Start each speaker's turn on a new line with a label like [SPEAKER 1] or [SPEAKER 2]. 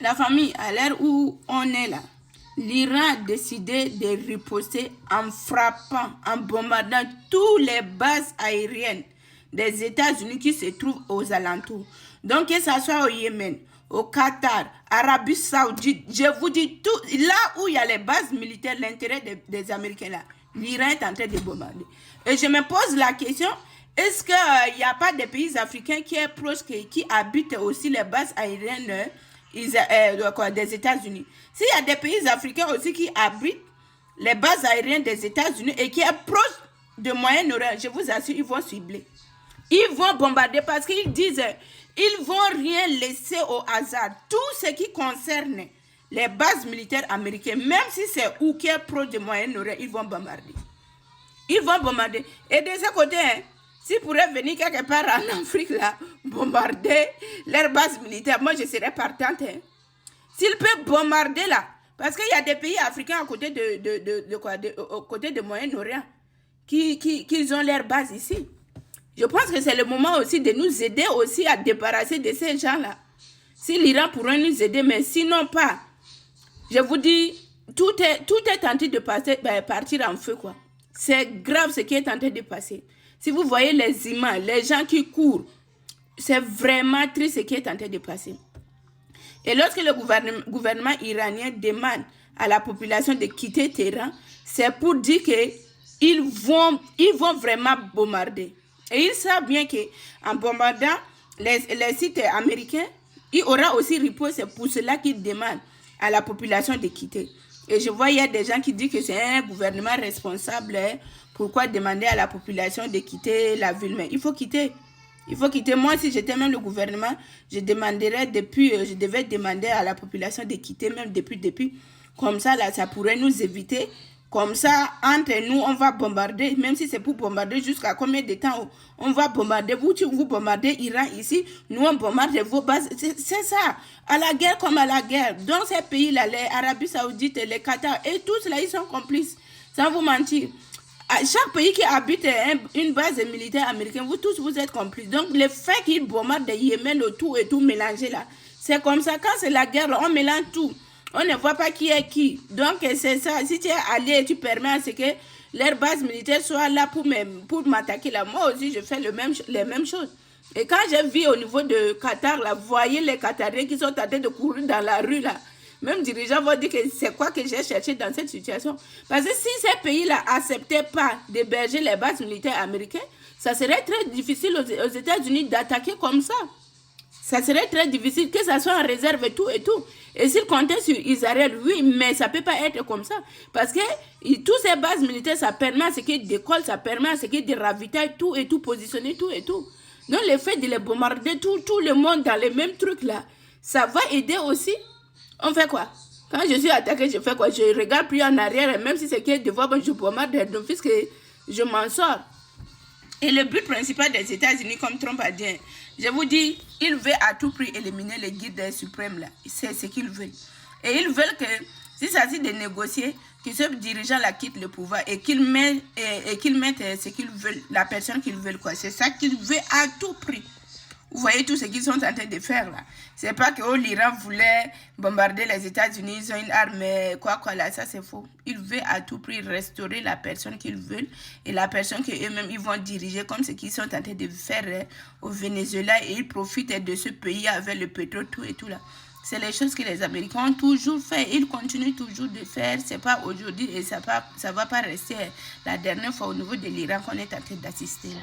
[SPEAKER 1] La famille, à l'heure où on est là, l'Iran a décidé de riposter en frappant, en bombardant toutes les bases aériennes des États-Unis qui se trouvent aux alentours. Donc, que ce soit au Yémen, au Qatar, Arabie Saoudite, je vous dis tout, là où il y a les bases militaires, l'intérêt des Américains là, l'Iran est en train de bombarder. Et je me pose la question, est-ce qu'il n'y a pas des pays africains qui est proche, qui habitent aussi les bases aériennes des États-Unis? S'il y a des pays africains aussi qui habitent les bases aériennes des États-Unis et qui est proche de Moyen-Orient, je vous assure, ils vont cibler. Ils vont bombarder parce qu'ils disent ils vont rien laisser au hasard. Tout ce qui concerne les bases militaires américaines, même si c'est où qui est proche de Moyen-Orient, ils vont bombarder. Ils vont bombarder. Et de ce côté, s'ils pourraient venir quelque part en Afrique, là, bombarder leurs bases militaires, moi je serais partante. S'ils peuvent bombarder là, parce qu'il y a des pays africains à côté de Moyen-Orient qui ont leurs bases ici. Je pense que c'est le moment aussi de nous aider aussi à débarrasser de ces gens-là. Si l'Iran pourrait nous aider, mais sinon pas. Je vous dis, tout est en train de partir en feu, quoi. C'est grave ce qui est en train de passer. Si vous voyez les images, les gens qui courent, c'est vraiment triste ce qui est en train de passer. Et lorsque le gouvernement iranien demande à la population de quitter Téhéran, c'est pour dire qu'ils vont vraiment bombarder. Et ils savent bien qu'en bombardant les sites américains, il y aura aussi riposte. C'est pour cela qu'ils demandent à la population de quitter. Et je vois, il y a des gens qui disent que c'est un gouvernement responsable. Pourquoi demander à la population de quitter la ville? Mais il faut quitter. Il faut quitter. Moi, si j'étais même le gouvernement, je devais demander à la population de quitter, même depuis. Comme ça, là, ça pourrait nous éviter. Comme ça, entre nous, on va bombarder, même si c'est pour bombarder jusqu'à combien de temps on va bombarder. Vous bombardez Iran ici, nous on bombarde vos bases. C'est ça, à la guerre comme à la guerre. Dans ces pays-là, les Arabie Saoudite, les Qatar, et tous là, ils sont complices, sans vous mentir. À chaque pays qui habite une base militaire américaine, vous tous, vous êtes complices. Donc, le fait qu'ils bombardent le Yémen, le tout et tout mélangé là, c'est comme ça. Quand c'est la guerre, on mélange tout. On ne voit pas qui est qui. Donc, c'est ça. Si tu es allé et tu permets à ce que leur base militaire soit là pour m'attaquer, là, moi aussi, je fais les mêmes choses. Et quand j'ai vu au niveau de Qatar, là, vous voyez les Qatariens qui sont en train de courir dans la rue, là. Même dirigeants vont dire que c'est quoi que j'ai cherché dans cette situation. Parce que si ces pays-là n'acceptaient pas d'héberger les bases militaires américaines, ça serait très difficile aux États-Unis d'attaquer comme ça. Ça serait très difficile que ça soit en réserve et tout et tout. Et s'ils comptaient sur Israël, oui, mais ça ne peut pas être comme ça. Parce que toutes ces bases militaires, ça permet à ce qu'ils décollent, ça permet à ce qu'ils ravitaillent tout et tout, positionner tout et tout. Donc le fait de les bombarder tout le monde dans les mêmes trucs là, ça va aider aussi. On fait quoi? Quand je suis attaqué, je fais quoi? Je regarde plus en arrière, et même si c'est qu'il y a devant, je bombarde d'office que je m'en sors. Et le but principal des États-Unis, comme Trump a dit, je vous dis, ils veulent à tout prix éliminer les guides suprêmes là. C'est ce qu'ils veulent. Et ils veulent que, s'il s'agit de négocier, que ce dirigeant là quitte le pouvoir et qu'ils mettent ce qu'ils veulent, la personne qu'ils veulent, quoi. C'est ça qu'ils veulent à tout prix. Vous voyez tout ce qu'ils sont en train de faire là. C'est pas que l'Iran voulait bombarder les États-Unis, ils ont une arme, quoi là, ça c'est faux. Ils veulent à tout prix restaurer la personne qu'ils veulent et la personne qu'eux-mêmes ils vont diriger, comme ce qu'ils sont en train de faire au Venezuela, et ils profitent de ce pays avec le pétrole, tout et tout là. C'est les choses que les Américains ont toujours fait. Ils continuent toujours de faire. C'est pas aujourd'hui et ça va pas rester la dernière fois au niveau de l'Iran qu'on est en train d'assister là.